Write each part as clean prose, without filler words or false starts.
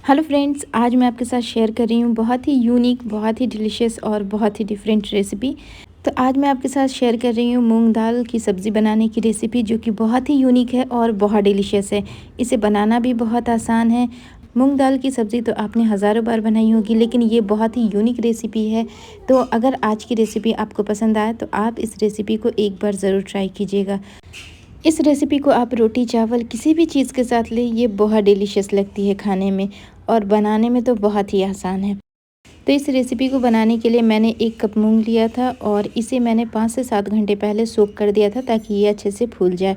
Hello friends, आज मैं आपके साथ शेयर कर रही हूँ बहुत ही यूनिक, बहुत ही डिलीशियस और बहुत ही डिफरेंट रेसिपी। तो आज मैं आपके साथ शेयर कर रही हूँ मूंग दाल की सब्ज़ी बनाने की रेसिपी, जो कि बहुत ही यूनिक है और बहुत डिलीशियस है। इसे बनाना भी बहुत आसान है। मूंग दाल की सब्ज़ी तो आपने हज़ारों बार बनाई होगी, लेकिन ये बहुत ही यूनिक रेसिपी है। तो अगर आज की रेसिपी आपको पसंद आए तो आप इस रेसिपी को एक बार ज़रूर ट्राई कीजिएगा। इस रेसिपी को आप रोटी चावल किसी भी चीज़ के साथ लें, ये बहुत डिलीशियस लगती है खाने में और बनाने में तो बहुत ही आसान है। तो इस रेसिपी को बनाने के लिए मैंने 1 कप मूंग लिया था और इसे मैंने 5 से 7 घंटे पहले सोक कर दिया था, ताकि ये अच्छे से फूल जाए।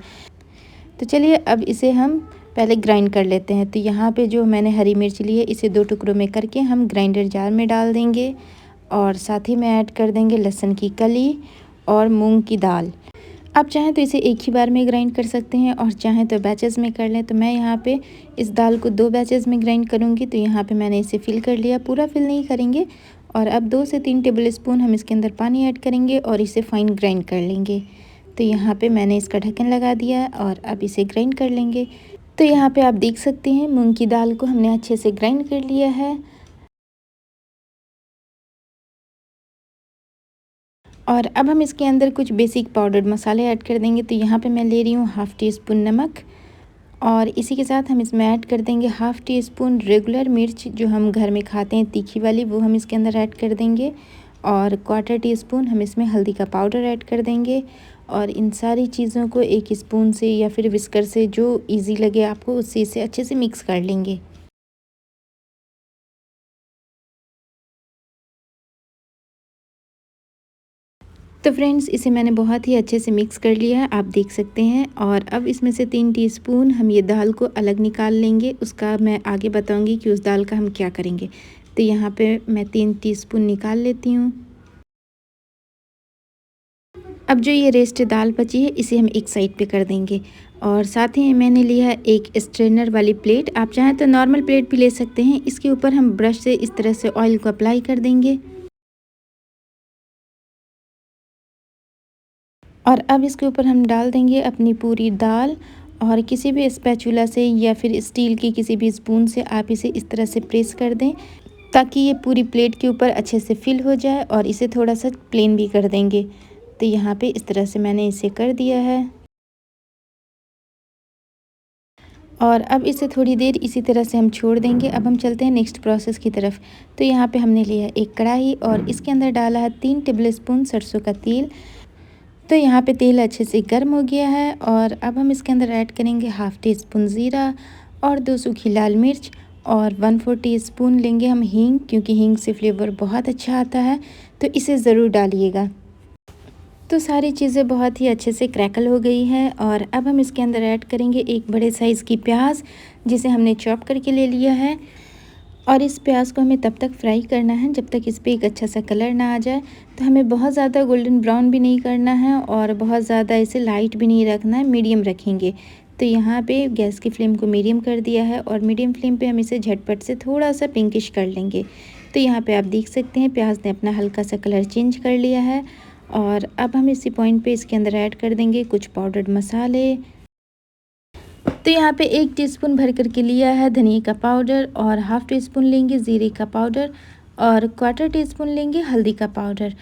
तो चलिए अब इसे हम पहले ग्राइंड कर लेते हैं। तो यहाँ पे जो मैंने हरी मिर्च ली है, इसे 2 टुकड़ों में करके हम ग्राइंडर जार में डाल देंगे और साथ ही में ऐड कर देंगे लहसुन की कली और मूंग की दाल। आप चाहें तो इसे एक ही बार में ग्राइंड कर सकते हैं और चाहें तो बैचेज़ में कर लें। तो मैं यहाँ पे इस दाल को 2 बैचेज़ में ग्राइंड करूँगी। तो यहाँ पे मैंने इसे फिल कर लिया, पूरा फिल नहीं करेंगे। और अब 2 से 3 टेबलस्पून हम इसके अंदर पानी ऐड करेंगे और इसे फाइन ग्राइंड कर लेंगे। तो यहाँ पे मैंने इसका ढक्कन लगा दिया और अब इसे ग्राइंड कर लेंगे। तो यहाँ पे आप देख सकते हैं मूंग की दाल को हमने अच्छे से ग्राइंड कर लिया है। और अब हम इसके अंदर कुछ बेसिक पाउडर मसाले ऐड कर देंगे। तो यहाँ पे मैं ले रही हूँ हाफ़ टी स्पून नमक और इसी के साथ हम इसमें ऐड कर देंगे हाफ़ टी स्पून रेगुलर मिर्च, जो हम घर में खाते हैं तीखी वाली, वो हम इसके अंदर ऐड कर देंगे। और क्वार्टर टी स्पून हम इसमें हल्दी का पाउडर ऐड कर देंगे। और इन सारी चीज़ों को एक स्पून से या फिर विस्कर से, जो इजी लगे आपको, उससे इसे अच्छे से मिक्स कर लेंगे। तो फ्रेंड्स, इसे मैंने बहुत ही अच्छे से मिक्स कर लिया है, आप देख सकते हैं। और अब इसमें से 3 टीस्पून हम ये दाल को अलग निकाल लेंगे। उसका मैं आगे बताऊंगी कि उस दाल का हम क्या करेंगे। तो यहाँ पे मैं 3 टीस्पून निकाल लेती हूँ। अब जो ये रेस्ट दाल बची है, इसे हम एक साइड पे कर देंगे। और साथ ही मैंने लिया है एक स्ट्रेनर वाली प्लेट। आप चाहें तो नॉर्मल प्लेट भी ले सकते हैं। इसके ऊपर हम ब्रश से इस तरह से ऑयल को अप्लाई कर देंगे। और अब इसके ऊपर हम डाल देंगे अपनी पूरी दाल। और किसी भी स्पैचुला से या फिर स्टील की किसी भी स्पून से आप इसे इस तरह से प्रेस कर दें, ताकि ये पूरी प्लेट के ऊपर अच्छे से फिल हो जाए। और इसे थोड़ा सा प्लेन भी कर देंगे। तो यहाँ पे इस तरह से मैंने इसे कर दिया है। और अब इसे थोड़ी देर इसी तरह से हम छोड़ देंगे। अब हम चलते हैं नेक्स्ट प्रोसेस की तरफ। तो यहाँ पे हमने लिया एक कढ़ाई और इसके अंदर डाला है 3 टेबलस्पून सरसों का तेल। तो यहाँ पे तेल अच्छे से गर्म हो गया है और अब हम इसके अंदर ऐड करेंगे हाफ़ टी स्पून ज़ीरा और 2 सूखी लाल मिर्च और 1/4 टीस्पून लेंगे हम हींग, क्योंकि हींग से फ्लेवर बहुत अच्छा आता है। तो इसे ज़रूर डालिएगा। तो सारी चीज़ें बहुत ही अच्छे से क्रैकल हो गई है और अब हम इसके अंदर ऐड करेंगे एक बड़े साइज़ की प्याज, जिसे हमने चॉप करके ले लिया है। और इस प्याज को हमें तब तक फ्राई करना है जब तक इस पे एक अच्छा सा कलर ना आ जाए। तो हमें बहुत ज़्यादा गोल्डन ब्राउन भी नहीं करना है और बहुत ज़्यादा इसे लाइट भी नहीं रखना है, मीडियम रखेंगे। तो यहाँ पे गैस की फ्लेम को मीडियम कर दिया है और मीडियम फ्लेम पे हम इसे झटपट से थोड़ा सा पिंकिश कर लेंगे। तो यहाँ पे आप देख सकते हैं प्याज ने अपना हल्का सा कलर चेंज कर लिया है। और अब हम इसी पॉइंट पे इसके अंदर ऐड कर देंगे कुछ पाउडर्ड मसाले। तो यहाँ पे 1 टीस्पून भर कर के लिया है धनिया का पाउडर और हाफ़ टी स्पून लेंगे ज़ीरे का पाउडर और क्वार्टर टी स्पून लेंगे हल्दी का पाउडर।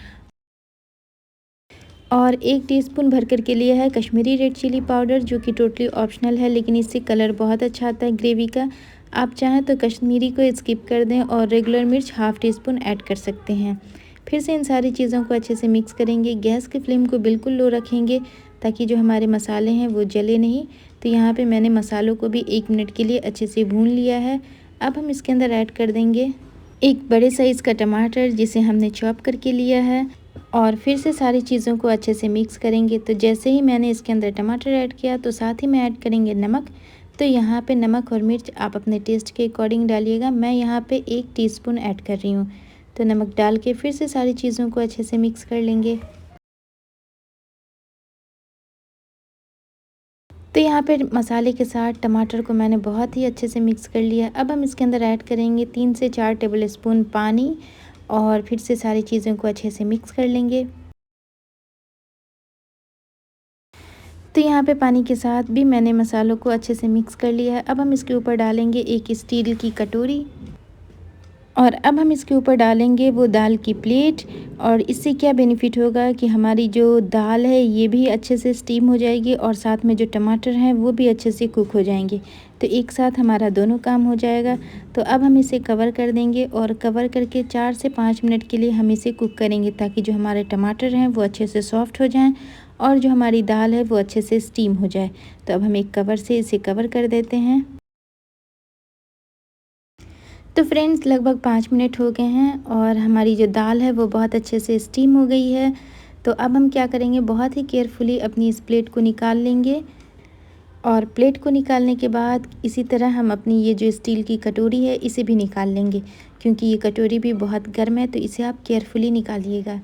और 1 टीस्पून भर कर के लिया है कश्मीरी रेड चिली पाउडर, जो कि टोटली ऑप्शनल है, लेकिन इससे कलर बहुत अच्छा आता है ग्रेवी का। आप चाहें तो कश्मीरी को स्किप कर दें और रेगुलर मिर्च हाफ़ टी स्पून ऐड कर सकते हैं। फिर से इन सारी चीज़ों को अच्छे से मिक्स करेंगे। गैस की फ्लेम को बिल्कुल लो रखेंगे, ताकि जो हमारे मसाले हैं वो जले नहीं। तो यहाँ पे मैंने मसालों को भी 1 मिनट के लिए अच्छे से भून लिया है। अब हम इसके अंदर ऐड कर देंगे एक बड़े साइज़ का टमाटर, जिसे हमने चॉप करके लिया है। और फिर से सारी चीज़ों को अच्छे से मिक्स करेंगे। तो जैसे ही मैंने इसके अंदर टमाटर ऐड किया, तो साथ ही में ऐड करेंगे नमक। तो यहाँ पे नमक और मिर्च आप अपने टेस्ट के अकॉर्डिंग डालिएगा। मैं यहाँ पे 1 टीस्पून ऐड कर रही हूँ। तो नमक डाल के फिर से सारी चीज़ों को अच्छे से मिक्स कर लेंगे। तो यहाँ पे मसाले के साथ टमाटर को मैंने बहुत ही अच्छे से मिक्स कर लिया। अब हम इसके अंदर ऐड करेंगे 3 से 4 टेबलस्पून पानी और फिर से सारी चीज़ों को अच्छे से मिक्स कर लेंगे। तो यहाँ पे पानी के साथ भी मैंने मसालों को अच्छे से मिक्स कर लिया है। अब हम इसके ऊपर डालेंगे एक स्टील की कटोरी और अब हम इसके ऊपर डालेंगे वो दाल की प्लेट। और इससे क्या बेनिफिट होगा कि हमारी जो दाल है ये भी अच्छे से स्टीम हो जाएगी और साथ में जो टमाटर हैं वो भी अच्छे से कुक हो जाएंगे। तो एक साथ हमारा दोनों काम हो जाएगा। तो अब हम इसे कवर कर देंगे और कवर करके 4 से 5 मिनट के लिए हम इसे कुक करेंगे, ताकि जो हमारे टमाटर हैं वो अच्छे से सॉफ्ट हो जाएं और जो हमारी दाल है वो अच्छे से स्टीम हो जाए। तो अब हम एक कवर से इसे कवर कर देते हैं। तो फ्रेंड्स लगभग 5 मिनट हो गए हैं और हमारी जो दाल है वो बहुत अच्छे से स्टीम हो गई है। तो अब हम क्या करेंगे, बहुत ही केयरफुली अपनी इस प्लेट को निकाल लेंगे। और प्लेट को निकालने के बाद इसी तरह हम अपनी ये जो स्टील की कटोरी है इसे भी निकाल लेंगे, क्योंकि ये कटोरी भी बहुत गर्म है, तो इसे आप केयरफुली निकालिएगा।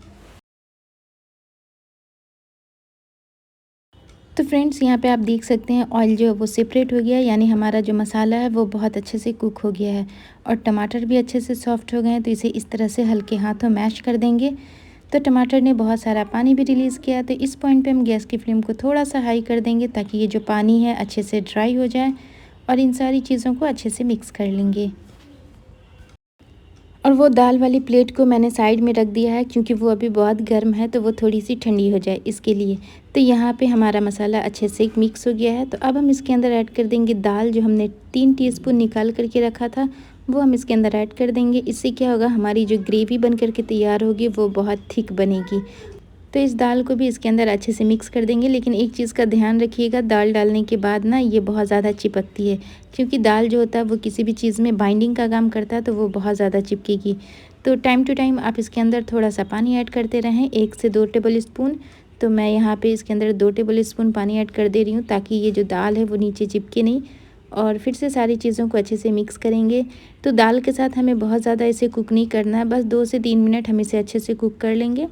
तो फ्रेंड्स यहाँ पे आप देख सकते हैं ऑयल जो है वो सेपरेट हो गया है, यानी हमारा जो मसाला है वो बहुत अच्छे से कुक हो गया है और टमाटर भी अच्छे से सॉफ्ट हो गए हैं। तो इसे इस तरह से हल्के हाथों मैश कर देंगे। तो टमाटर ने बहुत सारा पानी भी रिलीज़ किया। तो इस पॉइंट पे हम गैस की फ्लेम को थोड़ा सा हाई कर देंगे, ताकि ये जो पानी है अच्छे से ड्राई हो जाए और इन सारी चीज़ों को अच्छे से मिक्स कर लेंगे। और वो दाल वाली प्लेट को मैंने साइड में रख दिया है, क्योंकि वो अभी बहुत गर्म है, तो वो थोड़ी सी ठंडी हो जाए इसके लिए। तो यहाँ पे हमारा मसाला अच्छे से मिक्स हो गया है। तो अब हम इसके अंदर ऐड कर देंगे दाल, जो हमने 3 टीस्पून निकाल करके रखा था वो हम इसके अंदर ऐड कर देंगे। इससे क्या होगा, हमारी जो ग्रेवी बन करके तैयार होगी वो बहुत थिक बनेगी। तो इस दाल को भी इसके अंदर अच्छे से मिक्स कर देंगे। लेकिन एक चीज़ का ध्यान रखिएगा, दाल डालने के बाद ना ये बहुत ज़्यादा चिपकती है, क्योंकि दाल जो होता है वो किसी भी चीज़ में बाइंडिंग का काम करता है, तो वो बहुत ज़्यादा चिपकेगी। तो टाइम टू टाइम आप इसके अंदर थोड़ा सा पानी ऐड करते रहें, 1 से 2 टेबल स्पून। तो मैं यहाँ पे इसके अंदर 2 टेबल स्पून पानी ऐड कर दे रही हूँ, ताकि ये जो दाल है वो नीचे चिपके नहीं। और फिर से सारी चीज़ों को अच्छे से मिक्स करेंगे। तो दाल के साथ हमें बहुत ज़्यादा इसे कुक नहीं करना है, बस 2 से 3 मिनट हम इसे अच्छे से कुक कर लेंगे।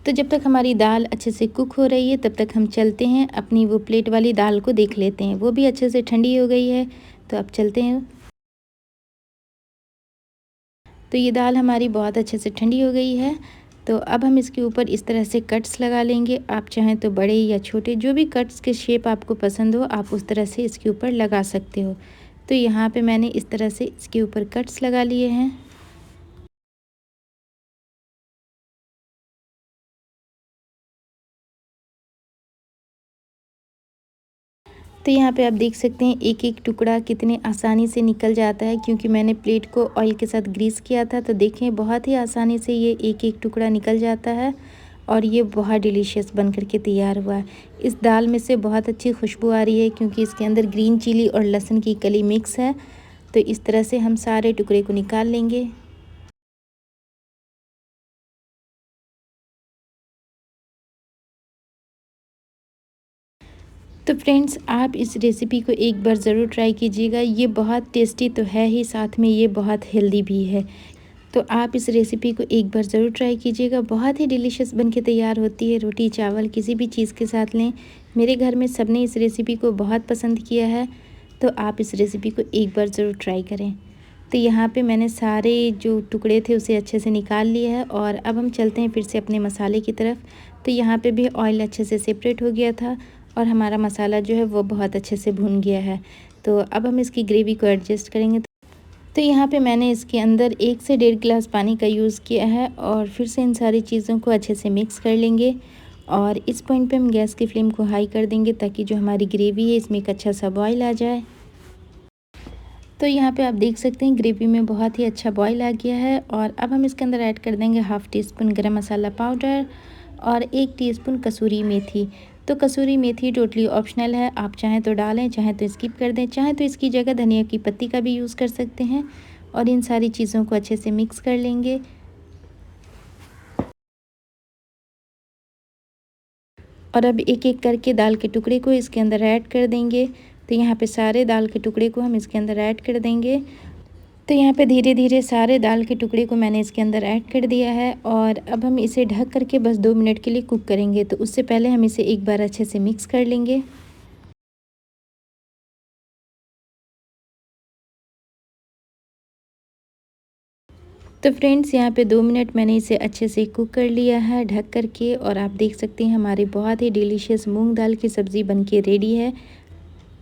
तो जब तक हमारी दाल अच्छे से कुक हो रही है, तब तक हम चलते हैं अपनी वो प्लेट वाली दाल को देख लेते हैं। वो भी अच्छे से ठंडी हो गई है। तो अब चलते हैं। तो ये दाल हमारी बहुत अच्छे से ठंडी हो गई है। तो अब हम इसके ऊपर इस तरह से कट्स लगा लेंगे। आप चाहें तो बड़े या छोटे, जो भी कट्स के शेप आपको पसंद हो, आप उस तरह से इसके ऊपर लगा सकते हो। तो यहाँ पे मैंने इस तरह से इसके ऊपर कट्स लगा लिए हैं। तो यहाँ पे आप देख सकते हैं एक एक टुकड़ा कितने आसानी से निकल जाता है, क्योंकि मैंने प्लेट को ऑयल के साथ ग्रीस किया था। तो देखें बहुत ही आसानी से ये एक एक टुकड़ा निकल जाता है और ये बहुत डिलीशियस बन करके तैयार हुआ है। इस दाल में से बहुत अच्छी खुशबू आ रही है, क्योंकि इसके अंदर ग्रीन चिली और लहसुन की कली मिक्स है। तो इस तरह से हम सारे टुकड़े को निकाल लेंगे। तो फ्रेंड्स आप इस रेसिपी को एक बार ज़रूर ट्राई कीजिएगा। ये बहुत टेस्टी तो है ही, साथ में ये बहुत हेल्दी भी है। तो आप इस रेसिपी को एक बार ज़रूर ट्राई कीजिएगा। बहुत ही डिलीशियस बन के तैयार होती है। रोटी चावल किसी भी चीज़ के साथ लें। मेरे घर में सबने इस रेसिपी को बहुत पसंद किया है। तो आप इस रेसिपी को एक बार ज़रूर ट्राई करें। तो यहाँ पे मैंने सारे जो टुकड़े थे उसे अच्छे से निकाल लिया है और अब हम चलते हैं फिर से अपने मसाले की तरफ। तो यहाँ पे भी ऑयल अच्छे से सेपरेट हो गया था और हमारा मसाला जो है वो बहुत अच्छे से भुन गया है। तो अब हम इसकी ग्रेवी को एडजस्ट करेंगे। तो यहाँ पे मैंने इसके अंदर 1 से 1.5 गिलास पानी का यूज़ किया है और फिर से इन सारी चीज़ों को अच्छे से मिक्स कर लेंगे। और इस पॉइंट पे हम गैस की फ्लेम को हाई कर देंगे, ताकि जो हमारी ग्रेवी है इसमें एक अच्छा सा बॉयल आ जाए। तो यहाँ पे आप देख सकते हैं ग्रेवी में बहुत ही अच्छा बॉयल आ गया है। और अब हम इसके अंदर ऐड कर देंगे 1/2 टीस्पून गरम मसाला पाउडर और 1 टीस्पून कसूरी मेथी। तो कसूरी मेथी टोटली ऑप्शनल है, आप चाहें तो डालें, चाहें तो स्किप कर दें, चाहें तो इसकी जगह धनिया की पत्ती का भी यूज़ कर सकते हैं। और इन सारी चीज़ों को अच्छे से मिक्स कर लेंगे। और अब एक एक करके दाल के टुकड़े को इसके अंदर ऐड कर देंगे। तो यहाँ पे सारे दाल के टुकड़े को हम इसके अंदर ऐड कर देंगे। तो यहाँ पे धीरे धीरे सारे दाल के टुकड़े को मैंने इसके अंदर ऐड कर दिया है और अब हम इसे ढक करके बस 2 मिनट के लिए कुक करेंगे। तो उससे पहले हम इसे एक बार अच्छे से मिक्स कर लेंगे। तो फ्रेंड्स यहाँ पे 2 मिनट मैंने इसे अच्छे से कुक कर लिया है ढक करके और आप देख सकते हैं हमारी बहुत ही डिलीशियस मूंग दाल की सब्ज़ी बनके रेडी है।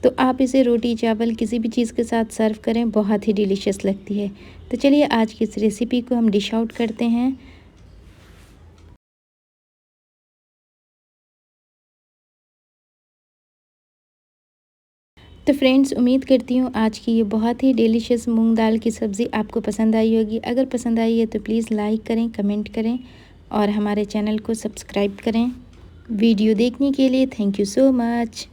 तो आप इसे रोटी चावल किसी भी चीज़ के साथ सर्व करें, बहुत ही डिलीशियस लगती है। तो चलिए आज की इस रेसिपी को हम डिश आउट करते हैं। तो फ्रेंड्स, उम्मीद करती हूँ आज की ये बहुत ही डिलीशियस मूंग दाल की सब्ज़ी आपको पसंद आई होगी। अगर पसंद आई है तो प्लीज़ लाइक करें, कमेंट करें और हमारे चैनल को सब्सक्राइब करें। वीडियो देखने के लिए थैंक यू सो मच।